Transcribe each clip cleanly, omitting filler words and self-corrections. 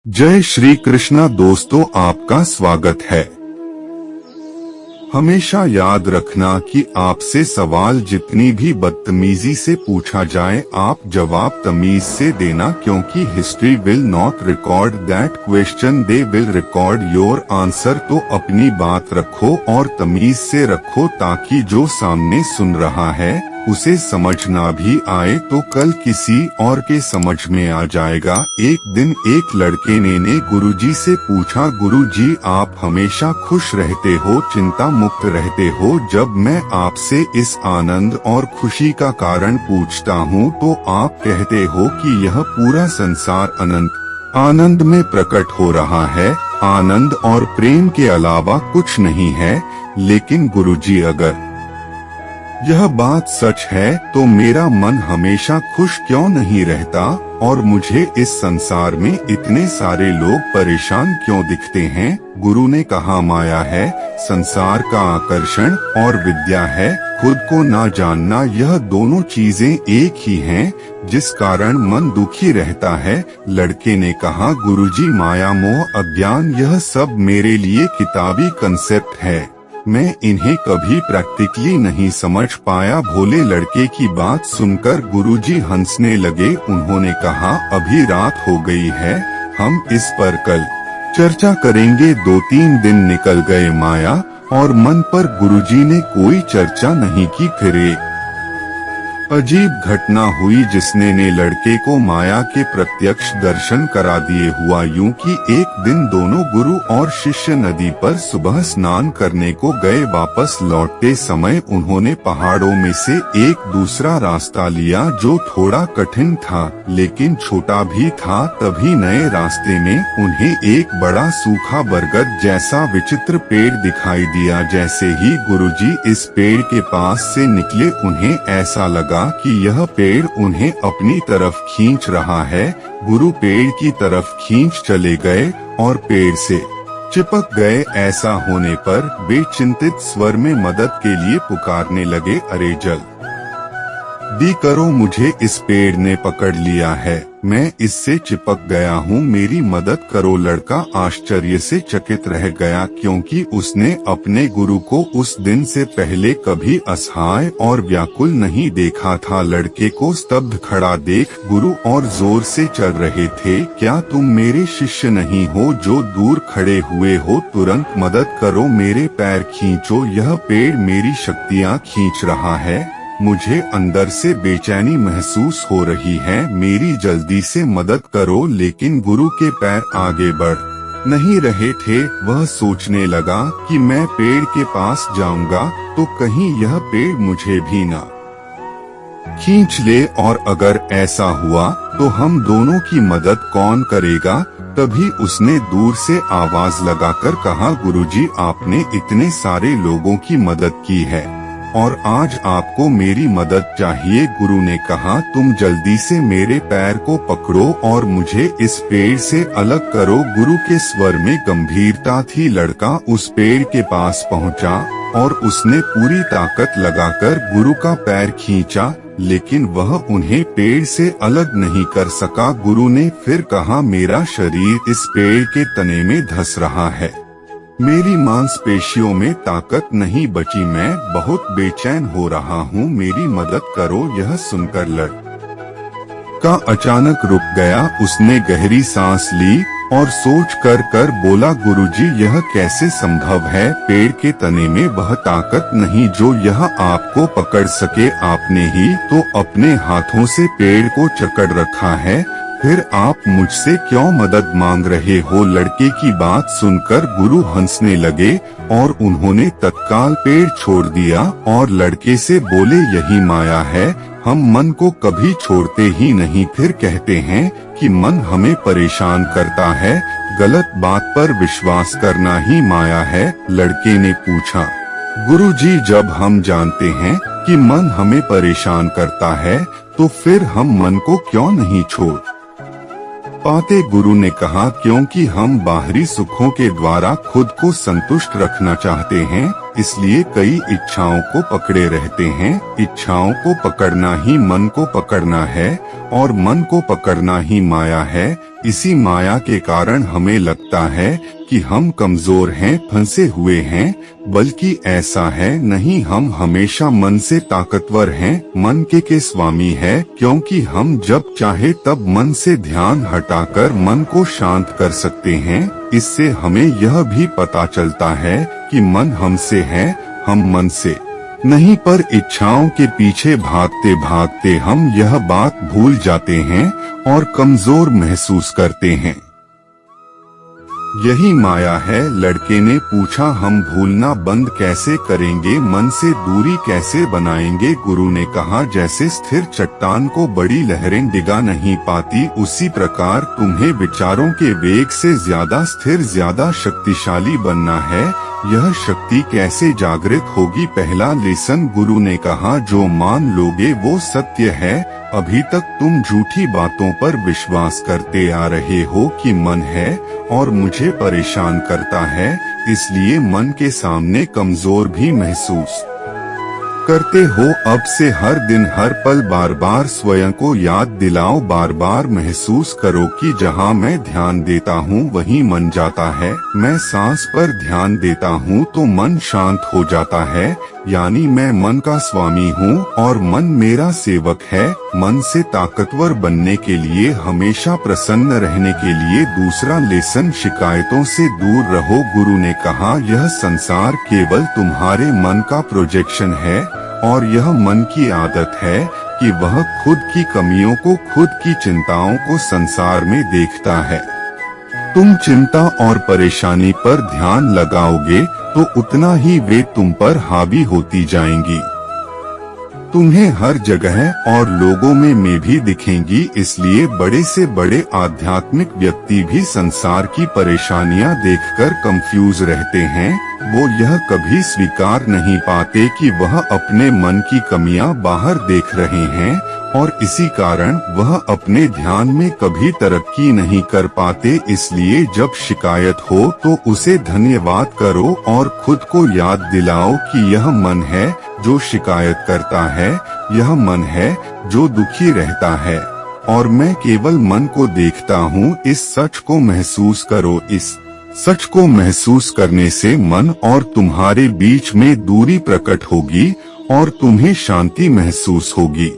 जय श्री कृष्णा दोस्तों, आपका स्वागत है। हमेशा याद रखना कि आपसे सवाल जितनी भी बदतमीजी से पूछा जाए, आप जवाब तमीज से देना, क्योंकि history will not record that question, they will record your answer. तो अपनी बात रखो और तमीज से रखो, ताकि जो सामने सुन रहा है उसे समझ ना भी आए तो कल किसी और के समझ में आ जाएगा। एक दिन एक लड़के ने गुरुजी से पूछा, गुरुजी आप हमेशा खुश रहते हो, चिंता मुक्त रहते हो, जब मैं आपसे इस आनंद और खुशी का कारण पूछता हूँ तो आप कहते हो कि यह पूरा संसार अनंत आनंद में प्रकट हो रहा है, आनंद और प्रेम के अलावा कुछ नहीं है। लेकिन गुरुजी अगर यह बात सच है तो मेरा मन हमेशा खुश क्यों नहीं रहता, और मुझे इस संसार में इतने सारे लोग परेशान क्यों दिखते हैं। गुरु ने कहा, माया है, संसार का आकर्षण, और विद्या है, खुद को ना जानना। यह दोनों चीजें एक ही हैं, जिस कारण मन दुखी रहता है। लड़के ने कहा, गुरुजी माया मोह अज्ञान यह सब मेरे लिए किताबी कंसेप्ट है, मैं इन्हें कभी प्रैक्टिकली नहीं समझ पाया। भोले लड़के की बात सुनकर गुरुजी हंसने लगे। उन्होंने कहा, अभी रात हो गई है, हम इस पर कल चर्चा करेंगे। 2-3 दिन निकल गए, माया और मन पर गुरुजी ने कोई चर्चा नहीं की। फिर एक अजीब घटना हुई जिसने लड़के को माया के प्रत्यक्ष दर्शन करा दिए। हुआ यूं कि एक दिन दोनों गुरु और शिष्य नदी पर सुबह स्नान करने को गए। वापस लौटते समय उन्होंने पहाड़ों में से एक दूसरा रास्ता लिया जो थोड़ा कठिन था लेकिन छोटा भी था। तभी नए रास्ते में उन्हें एक बड़ा सूखा बरगद जैसा विचित्र पेड़ दिखाई दिया। जैसे ही गुरुजी इस पेड़ के पास से निकले, उन्हें ऐसा लगा कि यह पेड़ उन्हें अपनी तरफ खींच रहा है। गुरु पेड़ की तरफ खींच चले गए और पेड़ से चिपक गए। ऐसा होने पर वे चिंतित स्वर में मदद के लिए पुकारने लगे, अरे जल्दी करो, मुझे इस पेड़ ने पकड़ लिया है, मैं इससे चिपक गया हूँ, मेरी मदद करो। लड़का आश्चर्य से चकित रह गया, क्योंकि उसने अपने गुरु को उस दिन से पहले कभी असहाय और व्याकुल नहीं देखा था। लड़के को स्तब्ध खड़ा देख गुरु और जोर से चल रहे थे, क्या तुम मेरे शिष्य नहीं हो जो दूर खड़े हुए हो? तुरंत मदद करो, मेरे पैर खींचो, यह पेड़ मेरी शक्तियाँ खींच रहा है, मुझे अंदर से बेचैनी महसूस हो रही है, मेरी जल्दी से मदद करो। लेकिन गुरु के पैर आगे बढ़ नहीं रहे थे। वह सोचने लगा कि मैं पेड़ के पास जाऊंगा तो कहीं यह पेड़ मुझे भी ना खींच ले, और अगर ऐसा हुआ तो हम दोनों की मदद कौन करेगा? तभी उसने दूर से आवाज लगाकर कहा, गुरुजी आपने इतने सारे लोगों की मदद की है और आज आपको मेरी मदद चाहिए। गुरु ने कहा, तुम जल्दी से मेरे पैर को पकड़ो और मुझे इस पेड़ से अलग करो। गुरु के स्वर में गंभीरता थी। लड़का उस पेड़ के पास पहुंचा और उसने पूरी ताकत लगाकर गुरु का पैर खींचा, लेकिन वह उन्हें पेड़ से अलग नहीं कर सका। गुरु ने फिर कहा, मेरा शरीर इस पेड़ के तने में धंस रहा है, मेरी मांसपेशियों में ताकत नहीं बची, मैं बहुत बेचैन हो रहा हूँ, मेरी मदद करो। यह सुनकर लड़का अचानक रुक गया। उसने गहरी सांस ली और सोच कर बोला, गुरुजी यह कैसे संभव है? पेड़ के तने में वह ताकत नहीं जो यह आपको पकड़ सके, आपने ही तो अपने हाथों से पेड़ को जकड़ रखा है, फिर आप मुझसे क्यों मदद मांग रहे हो? लड़के की बात सुनकर गुरु हंसने लगे और उन्होंने तत्काल पेड़ छोड़ दिया और लड़के से बोले, यही माया है, हम मन को कभी छोड़ते ही नहीं। फिर कहते हैं कि मन हमें परेशान करता है, गलत बात पर विश्वास करना ही माया है। लड़के ने पूछा, गुरुजी जब हम जानते हैं कि मन हमें परेशान करता है तो फिर हम मन को क्यों नहीं छोड़ पाते? गुरु ने कहा, क्योंकि हम बाहरी सुखों के द्वारा खुद को संतुष्ट रखना चाहते हैं, इसलिए कई इच्छाओं को पकड़े रहते हैं। इच्छाओं को पकड़ना ही मन को पकड़ना है और मन को पकड़ना ही माया है। इसी माया के कारण हमें लगता है कि हम कमजोर हैं, फंसे हुए हैं, बल्कि ऐसा है नहीं, हम हमेशा मन से ताकतवर हैं, मन के स्वामी है, क्योंकि हम जब चाहे तब मन से ध्यान हटाकर मन को शांत कर सकते हैं। इससे हमें यह भी पता चलता है कि मन हमसे है, हम मन से नहीं। पर इच्छाओं के पीछे भागते भागते हम यह बात भूल जाते हैं और कमजोर महसूस करते हैं। यही माया है। लड़के ने पूछा, हम भूलना बंद कैसे करेंगे, मन से दूरी कैसे बनाएंगे? गुरु ने कहा, जैसे स्थिर चट्टान को बड़ी लहरें डिगा नहीं पाती, उसी प्रकार तुम्हें विचारों के वेग से ज्यादा स्थिर, ज्यादा शक्तिशाली बनना है। यह शक्ति कैसे जागृत होगी? पहला लेसन गुरु ने कहा, जो मान लोगे वो सत्य है। अभी तक तुम झूठी बातों पर विश्वास करते आ रहे हो कि मन है और मुझे परेशान करता है, इसलिए मन के सामने कमजोर भी महसूस करते हो। अब से हर दिन हर पल बार बार स्वयं को याद दिलाओ, बार बार महसूस करो कि जहाँ मैं ध्यान देता हूँ वहीं मन जाता है। मैं सांस पर ध्यान देता हूँ तो मन शांत हो जाता है, यानी मैं मन का स्वामी हूँ और मन मेरा सेवक है। मन से ताकतवर बनने के लिए, हमेशा प्रसन्न रहने के लिए दूसरा लेसन, शिकायतों से दूर रहो। गुरु ने कहा, यह संसार केवल तुम्हारे मन का प्रोजेक्शन है और यह मन की आदत है कि वह खुद की कमियों को, खुद की चिंताओं को संसार में देखता है। तुम चिंता और परेशानी पर ध्यान लगाओगे तो उतना ही वे तुम पर हावी होती जाएंगी। तुम्हें हर जगह और लोगों में भी दिखेंगी। इसलिए बड़े से बड़े आध्यात्मिक व्यक्ति भी संसार की परेशानियां देखकर कंफ्यूज रहते हैं। वो यह कभी स्वीकार नहीं पाते कि वह अपने मन की कमियां बाहर देख रहे हैं और इसी कारण वह अपने ध्यान में कभी तरक्की नहीं कर पाते। इसलिए जब शिकायत हो तो उसे धन्यवाद करो और खुद को याद दिलाओ कि यह मन है जो शिकायत करता है, यह मन है जो दुखी रहता है और मैं केवल मन को देखता हूँ। इस सच को महसूस करो। इस सच को महसूस करने से मन और तुम्हारे बीच में दूरी प्रकट होगी और तुम्हें शांति महसूस होगी।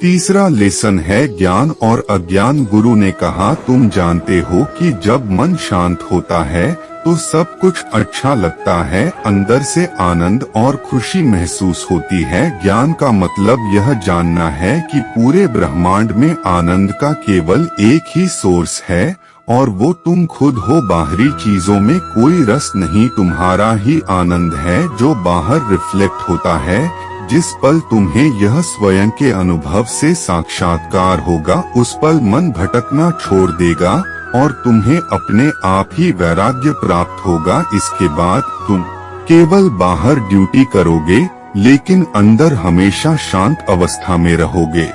तीसरा लेसन है ज्ञान और अज्ञान। गुरु ने कहा, तुम जानते हो कि जब मन शांत होता है तो सब कुछ अच्छा लगता है, अंदर से आनंद और खुशी महसूस होती है। ज्ञान का मतलब यह जानना है कि पूरे ब्रह्मांड में आनंद का केवल एक ही सोर्स है और वो तुम खुद हो। बाहरी चीजों में कोई रस नहीं, तुम्हारा ही आनंद है जो बाहर रिफ्लेक्ट होता है। जिस पल तुम्हें यह स्वयं के अनुभव से साक्षात्कार होगा, उस पल मन भटकना छोड़ देगा और तुम्हें अपने आप ही वैराग्य प्राप्त होगा। इसके बाद तुम केवल बाहर ड्यूटी करोगे लेकिन अंदर हमेशा शांत अवस्था में रहोगे।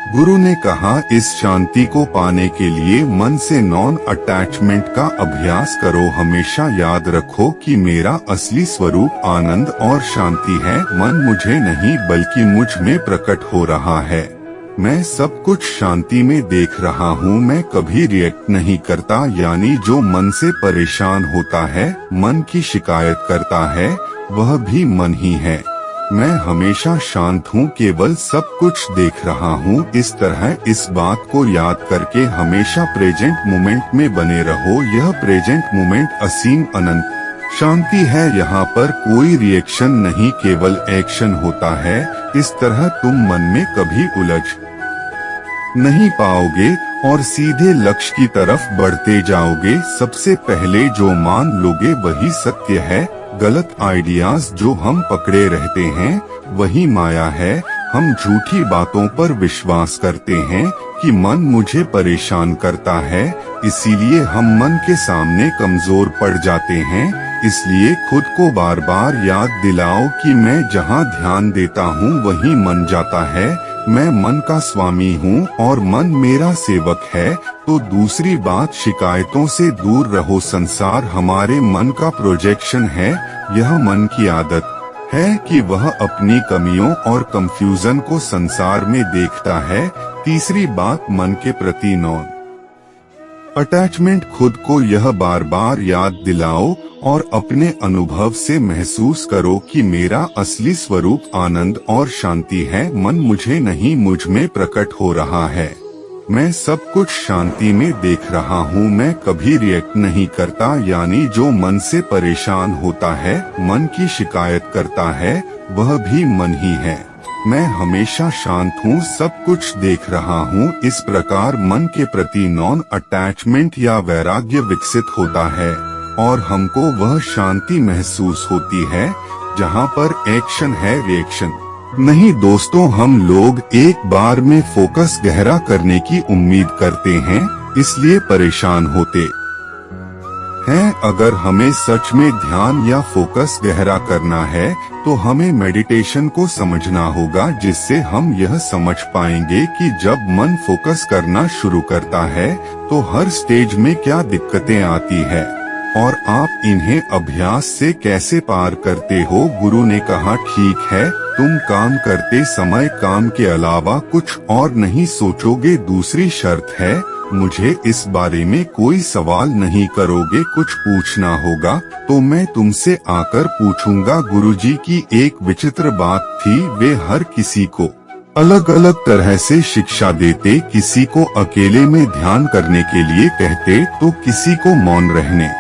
गुरु ने कहा, इस शांति को पाने के लिए मन से नॉन अटैचमेंट का अभ्यास करो। हमेशा याद रखो कि मेरा असली स्वरूप आनंद और शांति है। मन मुझे नहीं बल्कि मुझ में प्रकट हो रहा है। मैं सब कुछ शांति में देख रहा हूँ। मैं कभी रिएक्ट नहीं करता, यानी जो मन से परेशान होता है, मन की शिकायत करता है, वह भी मन ही है। मैं हमेशा शांत हूँ, केवल सब कुछ देख रहा हूँ। इस तरह इस बात को याद करके हमेशा प्रेजेंट मोमेंट में बने रहो। यह प्रेजेंट मोमेंट असीम अनंत शांति है। यहाँ पर कोई रिएक्शन नहीं, केवल एक्शन होता है। इस तरह तुम मन में कभी उलझ नहीं पाओगे और सीधे लक्ष्य की तरफ बढ़ते जाओगे। सबसे पहले जो मान लोगे वही सत्य है। गलत आइडियाज जो हम पकड़े रहते हैं वही माया है। हम झूठी बातों पर विश्वास करते हैं कि मन मुझे परेशान करता है, इसीलिए हम मन के सामने कमजोर पड़ जाते हैं। इसलिए खुद को बार बार याद दिलाओ कि मैं जहाँ ध्यान देता हूँ वहीं मन जाता है। मैं मन का स्वामी हूँ और मन मेरा सेवक है। तो दूसरी बात, शिकायतों से दूर रहो। संसार हमारे मन का प्रोजेक्शन है। यह मन की आदत है कि वह अपनी कमियों और कंफ्यूजन को संसार में देखता है। तीसरी बात, मन के प्रति नॉन अटैचमेंट। खुद को यह बार बार याद दिलाओ और अपने अनुभव से महसूस करो कि मेरा असली स्वरूप आनंद और शांति है। मन मुझे नहीं, मुझ में प्रकट हो रहा है। मैं सब कुछ शांति में देख रहा हूँ। मैं कभी रिएक्ट नहीं करता, यानी जो मन से परेशान होता है, मन की शिकायत करता है, वह भी मन ही है। मैं हमेशा शांत हूँ, सब कुछ देख रहा हूँ। इस प्रकार मन के प्रति नॉन अटैचमेंट या वैराग्य विकसित होता है और हमको वह शांति महसूस होती है जहाँ पर एक्शन है, रिएक्शन नहीं। दोस्तों, हम लोग एक बार में फोकस गहरा करने की उम्मीद करते हैं, इसलिए परेशान होते हैं। अगर हमें सच में ध्यान या फोकस गहरा करना है तो हमें मेडिटेशन को समझना होगा, जिससे हम यह समझ पाएंगे कि जब मन फोकस करना शुरू करता है तो हर स्टेज में क्या दिक्कतें आती है और आप इन्हें अभ्यास से कैसे पार करते हो। गुरु ने कहा, ठीक है, तुम काम करते समय काम के अलावा कुछ और नहीं सोचोगे। दूसरी शर्त है, मुझे इस बारे में कोई सवाल नहीं करोगे। कुछ पूछना होगा तो मैं तुमसे आकर पूछूंगा। गुरुजी की एक विचित्र बात थी, वे हर किसी को अलग अलग तरह से शिक्षा देते। किसी को अकेले में ध्यान करने के लिए कहते तो किसी को मौन रहने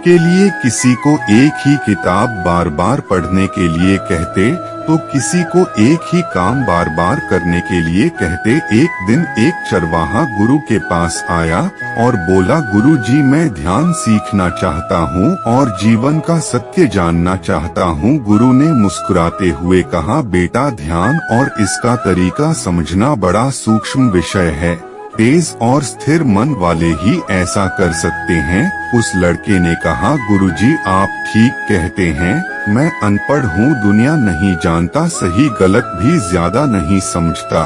के लिए, किसी को एक ही किताब बार बार पढ़ने के लिए कहते तो किसी को एक ही काम बार बार करने के लिए कहते। एक दिन एक चरवाहा गुरु के पास आया और बोला, गुरुजी, मैं ध्यान सीखना चाहता हूँ और जीवन का सत्य जानना चाहता हूँ। गुरु ने मुस्कुराते हुए कहा, बेटा, ध्यान और इसका तरीका समझना बड़ा सूक्ष्म विषय है। तेज और स्थिर मन वाले ही ऐसा कर सकते हैं। उस लड़के ने कहा, गुरुजी, आप ठीक कहते हैं, मैं अनपढ़ हूँ, दुनिया नहीं जानता, सही गलत भी ज्यादा नहीं समझता,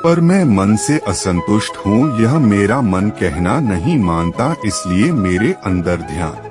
पर मैं मन से असंतुष्ट हूँ। यह मेरा मन कहना नहीं मानता, इसलिए मेरे अंदर ध्यान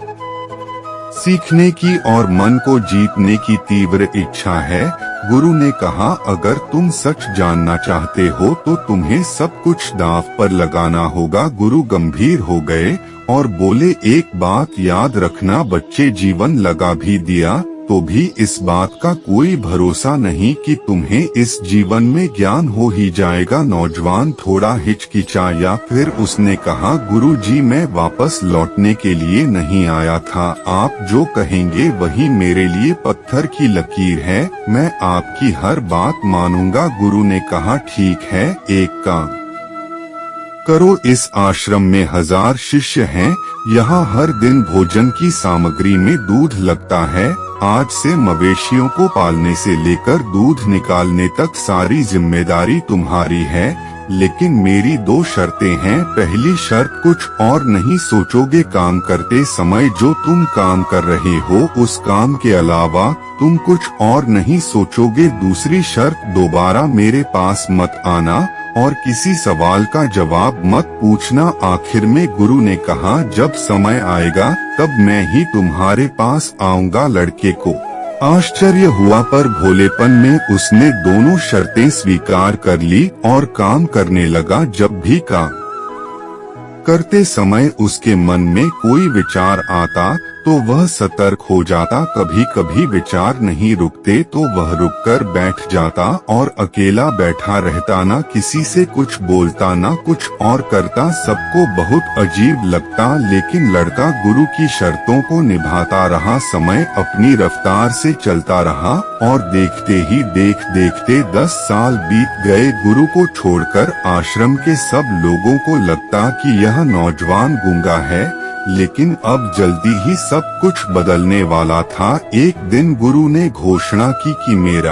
सीखने की और मन को जीतने की तीव्र इच्छा है। गुरु ने कहा, अगर तुम सच जानना चाहते हो तो तुम्हें सब कुछ दांव पर लगाना होगा। गुरु गंभीर हो गए और बोले, एक बात याद रखना, बच्चे जीवन लगा भी दिया तो भी इस बात का कोई भरोसा नहीं कि तुम्हें इस जीवन में ज्ञान हो ही जाएगा। नौजवान थोड़ा हिचकिचाया, फिर उसने कहा, गुरुजी, मैं वापस लौटने के लिए नहीं आया था, आप जो कहेंगे वही मेरे लिए पत्थर की लकीर है, मैं आपकी हर बात मानूंगा। गुरु ने कहा, ठीक है, एक काम करो, इस आश्रम में 1000 शिष्य हैं, यहाँ हर दिन भोजन की सामग्री में दूध लगता है। आज से मवेशियों को पालने से लेकर दूध निकालने तक सारी जिम्मेदारी तुम्हारी है, लेकिन मेरी 2 शर्तें हैं। पहली शर्त, कुछ और नहीं सोचोगे काम करते समय, जो तुम काम कर रहे हो उस काम के अलावा तुम कुछ और नहीं सोचोगे। दूसरी शर्त, दोबारा मेरे पास मत आना और किसी सवाल का जवाब मत पूछना। आखिर में गुरु ने कहा, जब समय आएगा तब मैं ही तुम्हारे पास आऊंगा। लड़के को आश्चर्य हुआ, पर भोलेपन में उसने दोनों शर्तें स्वीकार कर ली और काम करने लगा। जब भी काम करते समय उसके मन में कोई विचार आता तो वह सतर्क हो जाता। कभी कभी विचार नहीं रुकते तो वह रुककर बैठ जाता और अकेला बैठा रहता, ना किसी से कुछ बोलता ना कुछ और करता। सबको बहुत अजीब लगता, लेकिन लड़का गुरु की शर्तों को निभाता रहा। समय अपनी रफ्तार से चलता रहा और देखते ही देखते 10 साल बीत गए। गुरु को छोड़कर आश्रम के सब लोगों को लगता कि यह नौजवान गूंगा है, लेकिन अब जल्दी ही सब कुछ बदलने वाला था। एक दिन गुरु ने घोषणा की कि मेरा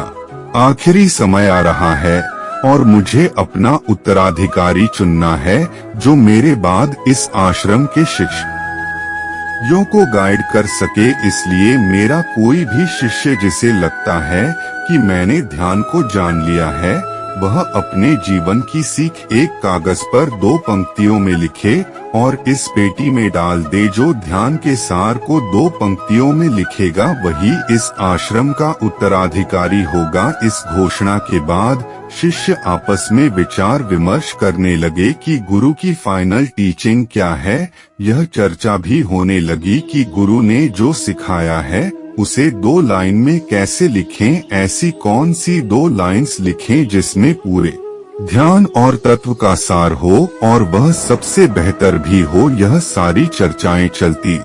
आखिरी समय आ रहा है और मुझे अपना उत्तराधिकारी चुनना है, जो मेरे बाद इस आश्रम के शिष्यों को गाइड कर सके। इसलिए मेरा कोई भी शिष्य जिसे लगता है कि मैंने ध्यान को जान लिया है, वह अपने जीवन की सीख एक कागज पर 2 पंक्तियों में लिखे और इस पेटी में डाल दे। जो ध्यान के सार को 2 पंक्तियों में लिखेगा वही इस आश्रम का उत्तराधिकारी होगा। इस घोषणा के बाद शिष्य आपस में विचार विमर्श करने लगे कि गुरु की फाइनल टीचिंग क्या है। यह चर्चा भी होने लगी कि गुरु ने जो सिखाया है उसे 2 लाइन में कैसे लिखें। ऐसी कौन सी 2 लाइन्स लिखें जिसमें पूरे ध्यान और तत्व का सार हो और वह सबसे बेहतर भी हो। यह सारी चर्चाएं चलती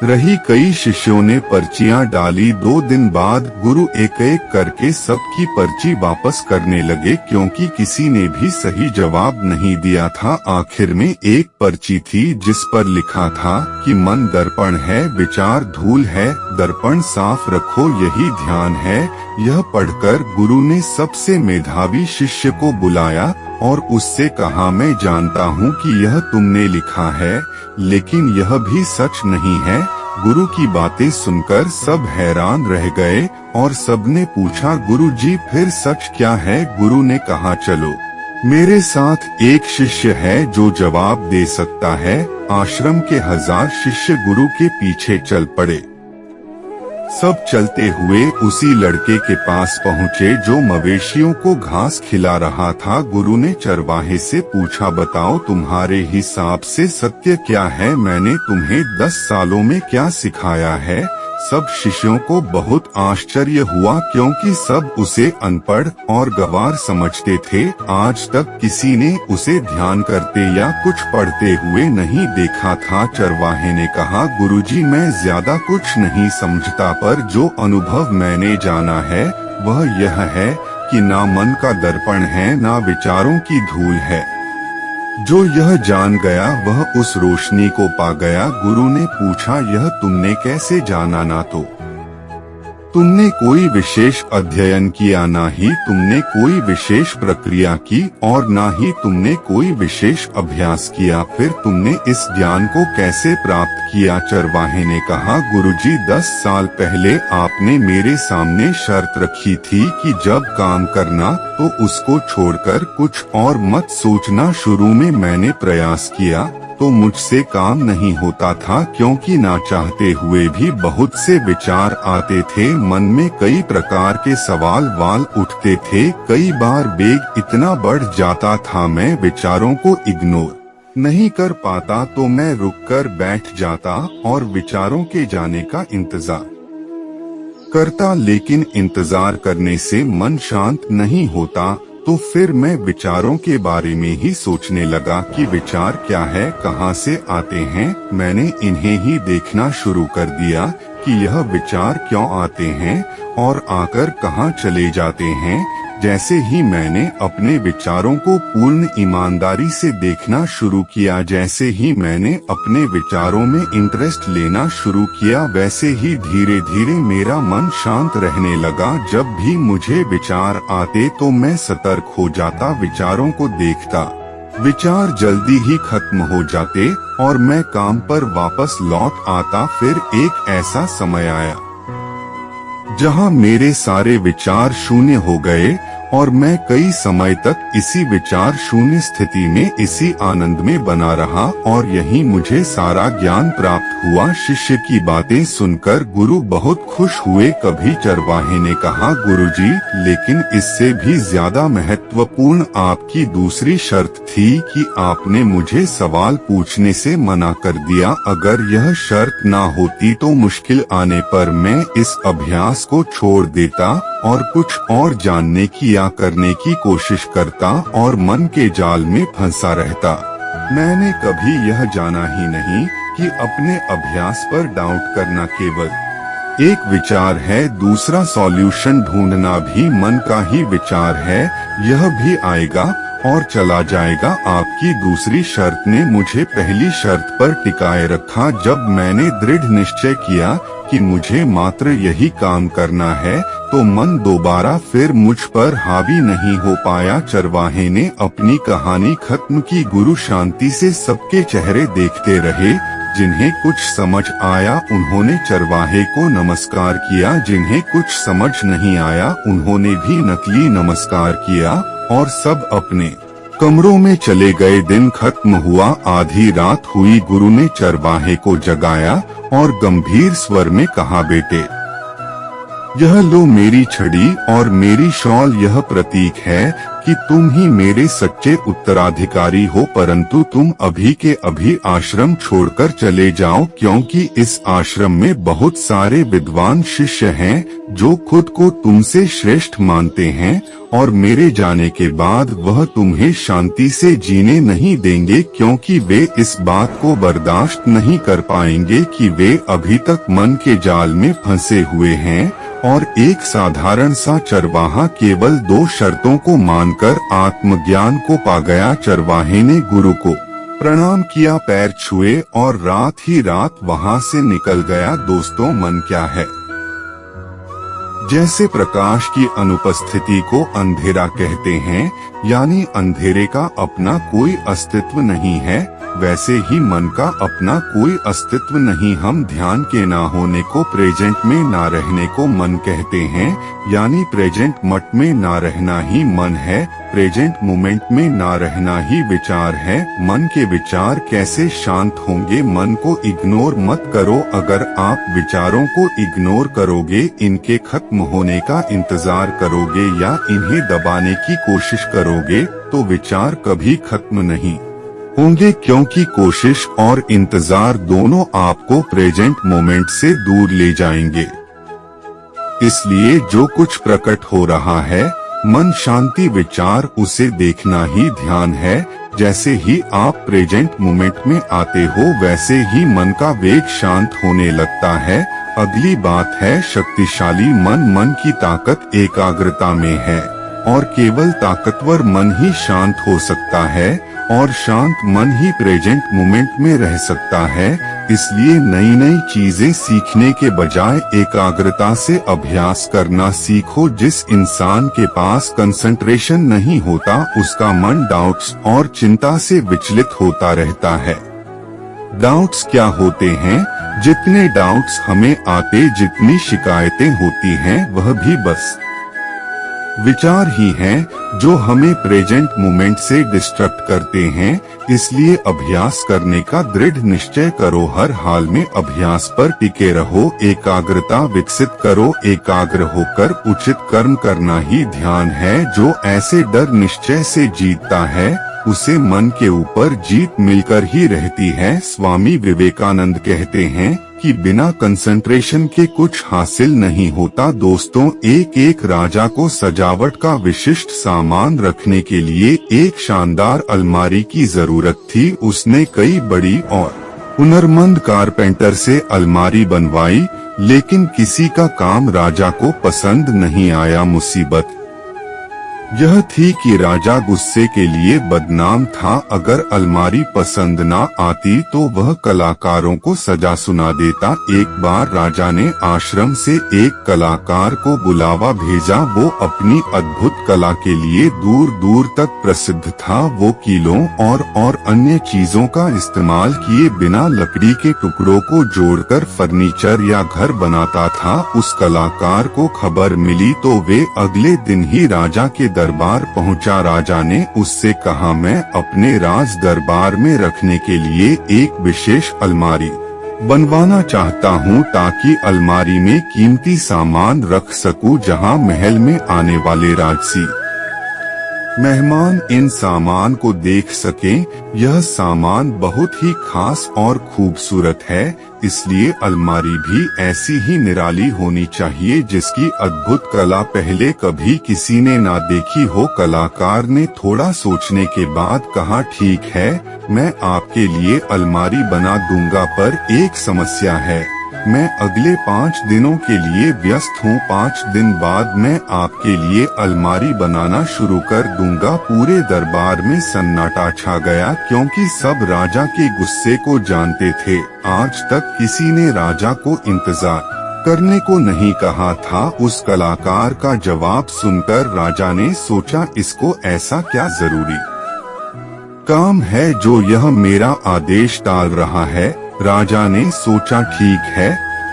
रही। कई शिष्यों ने पर्चियां डाली। 2 दिन बाद गुरु एक एक करके सबकी पर्ची वापस करने लगे क्योंकि किसी ने भी सही जवाब नहीं दिया था। आखिर में एक पर्ची थी जिस पर लिखा था कि मन दर्पण है, विचार धूल है, दर्पण साफ रखो, यही ध्यान है। यह पढ़कर गुरु ने सबसे मेधावी शिष्य को बुलाया और उससे कहा, मैं जानता हूँ कि यह तुमने लिखा है, लेकिन यह भी सच नहीं है। गुरु की बातें सुनकर सब हैरान रह गए और सबने पूछा, गुरुजी फिर सच क्या है? गुरु ने कहा, चलो मेरे साथ एक शिष्य है जो जवाब दे सकता है। आश्रम के 1000 शिष्य गुरु के पीछे चल पड़े। सब चलते हुए उसी लड़के के पास पहुँचे जो मवेशियों को घास खिला रहा था। गुरु ने चरवाहे से पूछा, बताओ तुम्हारे हिसाब से सत्य क्या है? मैंने तुम्हें 10 सालों में क्या सिखाया है? सब शिष्यों को बहुत आश्चर्य हुआ क्योंकि सब उसे अनपढ़ और गंवार समझते थे। आज तक किसी ने उसे ध्यान करते या कुछ पढ़ते हुए नहीं देखा था। चरवाहे ने कहा, गुरुजी मैं ज्यादा कुछ नहीं समझता, पर जो अनुभव मैंने जाना है वह यह है कि ना मन का दर्पण है ना विचारों की धूल है। जो यह जान गया वह उस रोशनी को पा गया। गुरु ने पूछा, यह तुमने कैसे जाना? ना तो तुमने कोई विशेष अध्ययन किया, ना ही तुमने कोई विशेष प्रक्रिया की और ना ही तुमने कोई विशेष अभ्यास किया, फिर तुमने इस ज्ञान को कैसे प्राप्त किया? चरवाहे ने कहा, गुरुजी 10 साल पहले आपने मेरे सामने शर्त रखी थी कि जब काम करना तो उसको छोड़कर कुछ और मत सोचना। शुरू में मैंने प्रयास किया तो मुझसे काम नहीं होता था क्योंकि ना चाहते हुए भी बहुत से विचार आते थे। मन में कई प्रकार के सवाल उठते थे। कई बार वेग इतना बढ़ जाता था मैं विचारों को इग्नोर नहीं कर पाता तो मैं रुककर बैठ जाता और विचारों के जाने का इंतजार करता, लेकिन इंतजार करने से मन शांत नहीं होता। तो फिर मैं विचारों के बारे में ही सोचने लगा कि विचार क्या है, कहाँ से आते हैं। मैंने इन्हें ही देखना शुरू कर दिया कि यह विचार क्यों आते हैं और आकर कहाँ चले जाते हैं। जैसे ही मैंने अपने विचारों को पूर्ण ईमानदारी से देखना शुरू किया, जैसे ही मैंने अपने विचारों में इंटरेस्ट लेना शुरू किया, वैसे ही धीरे धीरे मेरा मन शांत रहने लगा। जब भी मुझे विचार आते तो मैं सतर्क हो जाता, विचारों को देखता। विचार जल्दी ही खत्म हो जाते और मैं काम पर वापस लौट आता। फिर एक ऐसा समय आया जहां मेरे सारे विचार शून्य हो गए और मैं कई समय तक इसी विचार शून्य स्थिति में, इसी आनंद में बना रहा और यही मुझे सारा ज्ञान प्राप्त हुआ। शिष्य की बातें सुनकर गुरु बहुत खुश हुए। कभी चरवाहे ने कहा, गुरुजी, लेकिन इससे भी ज्यादा महत्वपूर्ण आपकी दूसरी शर्त थी कि आपने मुझे सवाल पूछने से मना कर दिया। अगर यह शर्त ना होती तो मुश्किल आने पर मैं इस अभ्यास को छोड़ देता और कुछ और जानने की या करने की कोशिश करता और मन के जाल में फंसा रहता। मैंने कभी यह जाना ही नहीं कि अपने अभ्यास पर डाउट करना केवल एक विचार है, दूसरा सॉल्यूशन ढूंढना भी मन का ही विचार है। यह भी आएगा और चला जाएगा। आपकी दूसरी शर्त ने मुझे पहली शर्त पर टिकाए रखा। जब मैंने दृढ़ निश्चय किया कि मुझे मात्र यही काम करना है तो मन दोबारा फिर मुझ पर हावी नहीं हो पाया। चरवाहे ने अपनी कहानी खत्म की। गुरु शांति से सबके चेहरे देखते रहे। जिन्हें कुछ समझ आया उन्होंने चरवाहे को नमस्कार किया, जिन्हें कुछ समझ नहीं आया उन्होंने भी नकली नमस्कार किया और सब अपने कमरों में चले गए। दिन खत्म हुआ, आधी रात हुई। गुरु ने चरवाहे को जगाया और गंभीर स्वर में कहा, बेटे यह लो मेरी छड़ी और मेरी शॉल, यह प्रतीक है कि तुम ही मेरे सच्चे उत्तराधिकारी हो, परंतु तुम अभी के अभी आश्रम छोड़कर चले जाओ, क्योंकि इस आश्रम में बहुत सारे विद्वान शिष्य हैं जो खुद को तुमसे श्रेष्ठ मानते हैं और मेरे जाने के बाद वह तुम्हें शांति से जीने नहीं देंगे, क्योंकि वे इस बात को बर्दाश्त नहीं कर पाएंगे कि वे अभी तक मन के जाल में फंसे हुए हैं और एक साधारण सा चरवाहा केवल 2 शर्तों को मानकर आत्मज्ञान को पा गया। चरवाहे ने गुरु को प्रणाम किया, पैर छुए और रात ही रात वहां से निकल गया। दोस्तों, मन क्या है? जैसे प्रकाश की अनुपस्थिति को अंधेरा कहते हैं, यानी अंधेरे का अपना कोई अस्तित्व नहीं है, वैसे ही मन का अपना कोई अस्तित्व नहीं। हम ध्यान के ना होने को, प्रेजेंट में ना रहने को मन कहते हैं, यानी प्रेजेंट मट में ना रहना ही मन है, प्रेजेंट मोमेंट में ना रहना ही विचार है। मन के विचार कैसे शांत होंगे? मन को इग्नोर मत करो। अगर आप विचारों को इग्नोर करोगे, इनके खत्म होने का इंतजार करोगे या इन्हें दबाने की कोशिश करोगे, तो विचार कभी खत्म नहीं होंगे, क्योंकि कोशिश और इंतजार दोनों आपको प्रेजेंट मोमेंट से दूर ले जाएंगे। इसलिए जो कुछ प्रकट हो रहा है, मन शांति विचार, उसे देखना ही ध्यान है। जैसे ही आप प्रेजेंट मोमेंट में आते हो, वैसे ही मन का वेग शांत होने लगता है। अगली बात है शक्तिशाली मन। मन की ताकत एकाग्रता में है और केवल ताकतवर मन ही शांत हो सकता है और शांत मन ही प्रेजेंट मोमेंट में रह सकता है। इसलिए नई नई चीजें सीखने के बजाय एकाग्रता से अभ्यास करना सीखो। जिस इंसान के पास कंसंट्रेशन नहीं होता, उसका मन डाउट्स और चिंता से विचलित होता रहता है। डाउट्स क्या होते हैं? जितने डाउट्स हमें आते, जितनी शिकायतें होती हैं, वह भी बस विचार ही हैं जो हमें प्रेजेंट मोमेंट से डिस्ट्रैक्ट करते हैं। इसलिए अभ्यास करने का दृढ़ निश्चय करो, हर हाल में अभ्यास पर टिके रहो, एकाग्रता विकसित करो। एकाग्र होकर उचित कर्म करना ही ध्यान है। जो ऐसे डर निश्चय से जीतता है, उसे मन के ऊपर जीत मिलकर ही रहती है। स्वामी विवेकानंद कहते हैं कि बिना कंसंट्रेशन के कुछ हासिल नहीं होता। दोस्तों, एक राजा को सजावट का विशिष्ट सामान रखने के लिए एक शानदार अलमारी की जरूरत थी। उसने कई बड़ी और हुनरमंद कारपेंटर से अलमारी बनवाई, लेकिन किसी का काम राजा को पसंद नहीं आया। मुसीबत यह थी कि राजा गुस्से के लिए बदनाम था। अगर अलमारी पसंद न आती तो वह कलाकारों को सजा सुना देता। एक बार राजा ने आश्रम से एक कलाकार को बुलावा भेजा। वो अपनी अद्भुत कला के लिए दूर दूर तक प्रसिद्ध था। वो कीलों और अन्य चीजों का इस्तेमाल किए बिना लकड़ी के टुकड़ों को जोड़कर फर्नीचर या घर बनाता था। उस कलाकार को खबर मिली तो वे अगले दिन ही राजा के दरबार पहुंचा। राजा ने उससे कहा, मैं अपने राज दरबार में रखने के लिए एक विशेष अलमारी बनवाना चाहता हूं, ताकि अलमारी में कीमती सामान रख सकूं, जहां महल में आने वाले राजसी मेहमान इन सामान को देख सकें। यह सामान बहुत ही खास और खूबसूरत है, इसलिए अलमारी भी ऐसी ही निराली होनी चाहिए जिसकी अद्भुत कला पहले कभी किसी ने ना देखी हो। कलाकार ने थोड़ा सोचने के बाद कहा, ठीक है, मैं आपके लिए अलमारी बना दूंगा, पर एक समस्या है। मैं अगले 5 दिनों के लिए व्यस्त हूँ। 5 दिन बाद मैं आपके लिए अलमारी बनाना शुरू कर दूंगा। पूरे दरबार में सन्नाटा छा गया, क्योंकि सब राजा के गुस्से को जानते थे। आज तक किसी ने राजा को इंतजार करने को नहीं कहा था। उस कलाकार का जवाब सुनकर राजा ने सोचा, इसको ऐसा क्या जरूरी काम है जो यह मेरा आदेश टाल रहा है। राजा ने सोचा, ठीक है,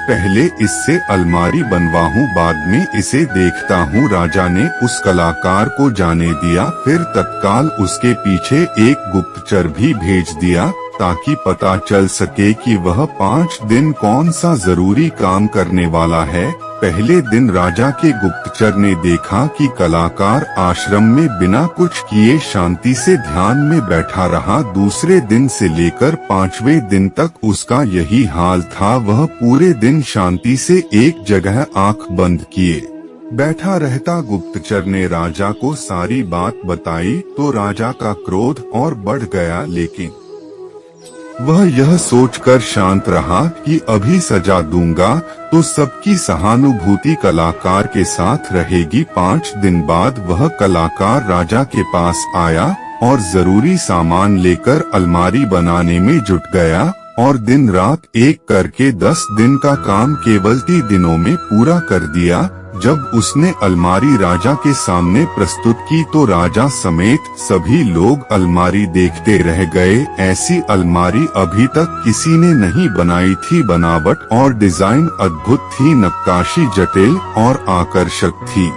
पहले इससे अलमारी बनवाऊं, बाद में इसे देखता हूँ। राजा ने उस कलाकार को जाने दिया, फिर तत्काल उसके पीछे एक गुप्तचर भी भेज दिया ताकि पता चल सके कि वह 5 दिन कौन सा जरूरी काम करने वाला है। पहले दिन राजा के गुप्तचर ने देखा कि कलाकार आश्रम में बिना कुछ किए शांति से ध्यान में बैठा रहा। दूसरे दिन से लेकर 5वें दिन तक उसका यही हाल था। वह पूरे दिन शांति से एक जगह आंख बंद किए बैठा रहता। गुप्तचर ने राजा को सारी बात बताई तो राजा का क्रोध और बढ़ गया, लेकिन वह यह सोचकर शांत रहा कि अभी सजा दूंगा तो सबकी सहानुभूति कलाकार के साथ रहेगी। 5 दिन बाद वह कलाकार राजा के पास आया और जरूरी सामान लेकर अलमारी बनाने में जुट गया और दिन रात एक करके 10 दिन का काम केवल 3 दिनों में पूरा कर दिया। जब उसने अलमारी राजा के सामने प्रस्तुत की तो राजा समेत सभी लोग अलमारी देखते रह गए। ऐसी अलमारी अभी तक किसी ने नहीं बनाई थी। बनावट और डिजाइन अद्भुत थी, नक्काशी जटिल और आकर्षक थी।